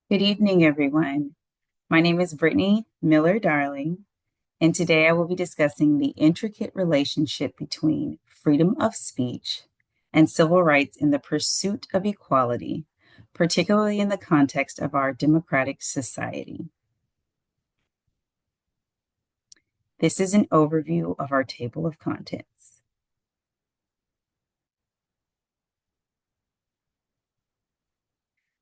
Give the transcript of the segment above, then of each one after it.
Good evening, everyone. My name is Brittany Miller Darling, and today I will be discussing the intricate relationship between freedom of speech and civil rights in the pursuit of equality, particularly in the context of our democratic society. This is an overview of our table of contents.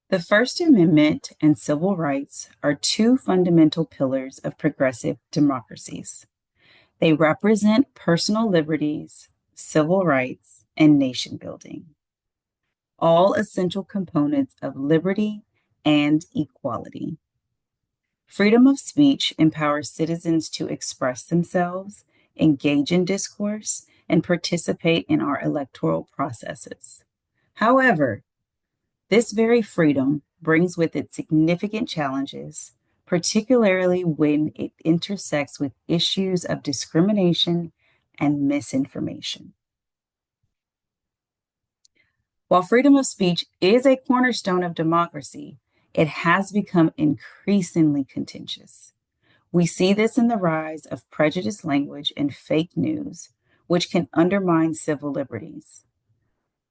The First Amendment and civil rights are two fundamental pillars of progressive democracies. They represent personal liberties, civil rights, and nation building, all essential components of liberty and equality. Freedom of speech empowers citizens to express themselves, engage in discourse, and participate in our electoral processes. However, this very freedom brings with it significant challenges, particularly when it intersects with issues of discrimination and misinformation. While freedom of speech is a cornerstone of democracy, it has become increasingly contentious. We see this in the rise of prejudiced language and fake news, which can undermine civil liberties.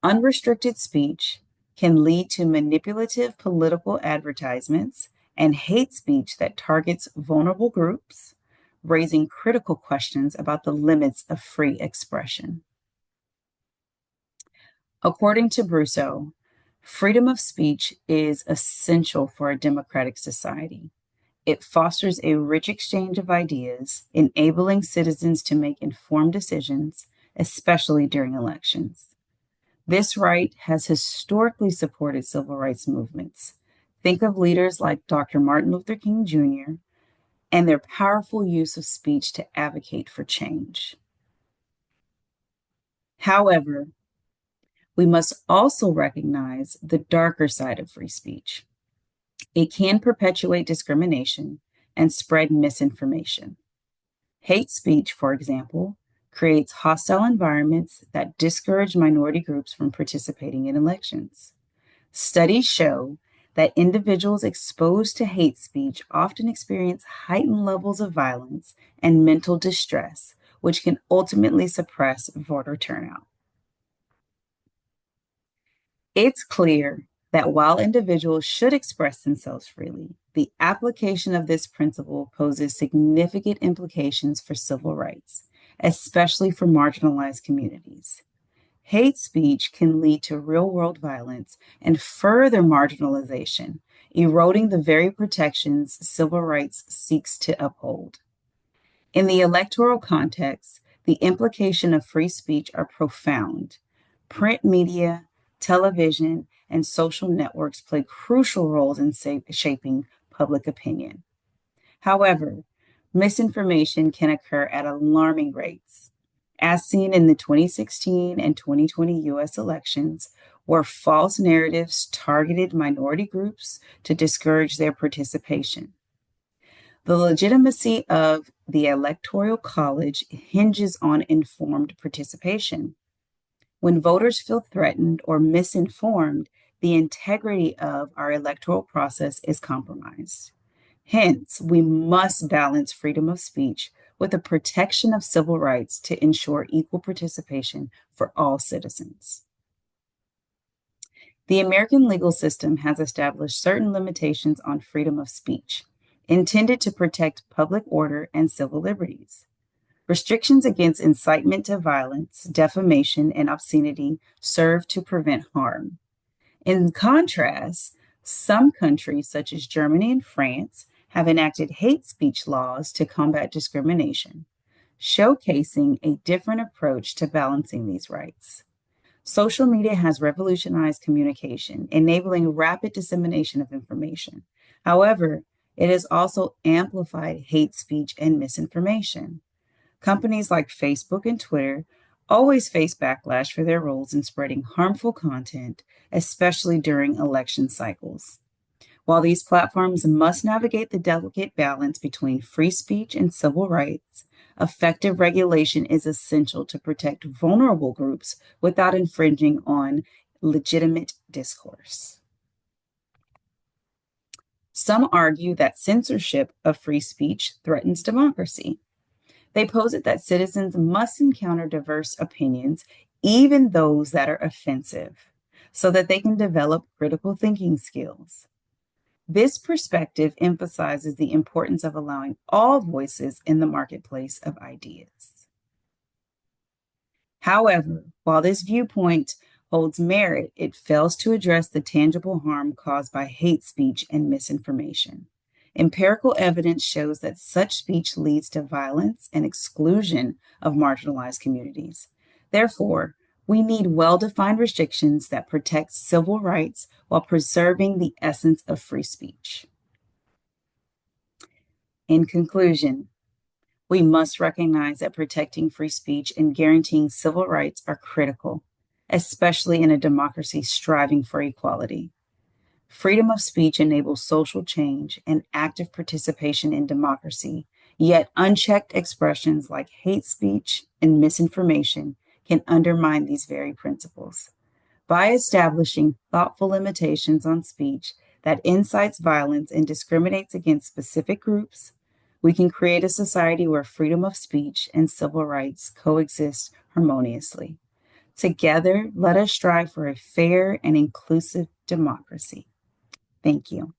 Unrestricted speech can lead to manipulative political advertisements and hate speech that targets vulnerable groups, raising critical questions about the limits of free expression. According to Brousseau, freedom of speech is essential for a democratic society. It fosters a rich exchange of ideas, enabling citizens to make informed decisions, especially during elections. This right has historically supported civil rights movements. Think of leaders like Dr. Martin Luther King Jr. and their powerful use of speech to advocate for change. However, we must also recognize the darker side of free speech. It can perpetuate discrimination and spread misinformation. Hate speech, for example, creates hostile environments that discourage minority groups from participating in elections. Studies show that individuals exposed to hate speech often experience heightened levels of violence and mental distress, which can ultimately suppress voter turnout. It's clear that while individuals should express themselves freely, the application of this principle poses significant implications for civil rights, especially for marginalized communities. Hate speech can lead to real world violence and further marginalization, eroding the very protections civil rights seeks to uphold. In the electoral context, the implications of free speech are profound. Print media, television, and social networks play crucial roles in shaping public opinion. However, misinformation can occur at alarming rates, as seen in the 2016 and 2020 US elections, where false narratives targeted minority groups to discourage their participation. The legitimacy of the Electoral College hinges on informed participation. When voters feel threatened or misinformed, the integrity of our electoral process is compromised. Hence, we must balance freedom of speech with the protection of civil rights to ensure equal participation for all citizens. The American legal system has established certain limitations on freedom of speech, intended to protect public order and civil liberties. Restrictions against incitement to violence, defamation, and obscenity serve to prevent harm. In contrast, some countries, such as Germany and France, have enacted hate speech laws to combat discrimination, showcasing a different approach to balancing these rights. Social media has revolutionized communication, enabling rapid dissemination of information. However, it has also amplified hate speech and misinformation. Companies like Facebook and Twitter always face backlash for their roles in spreading harmful content, especially during election cycles. While these platforms must navigate the delicate balance between free speech and civil rights, effective regulation is essential to protect vulnerable groups without infringing on legitimate discourse. Some argue that censorship of free speech threatens democracy. They posit that citizens must encounter diverse opinions, even those that are offensive, so that they can develop critical thinking skills. This perspective emphasizes the importance of allowing all voices in the marketplace of ideas. However, while this viewpoint holds merit, it fails to address the tangible harm caused by hate speech and misinformation. Empirical evidence shows that such speech leads to violence and exclusion of marginalized communities. Therefore, we need well-defined restrictions that protect civil rights while preserving the essence of free speech. In conclusion, we must recognize that protecting free speech and guaranteeing civil rights are critical, especially in a democracy striving for equality. Freedom of speech enables social change and active participation in democracy, yet unchecked expressions like hate speech and misinformation can undermine these very principles. By establishing thoughtful limitations on speech that incites violence and discriminates against specific groups, we can create a society where freedom of speech and civil rights coexist harmoniously. Together, let us strive for a fair and inclusive democracy. Thank you.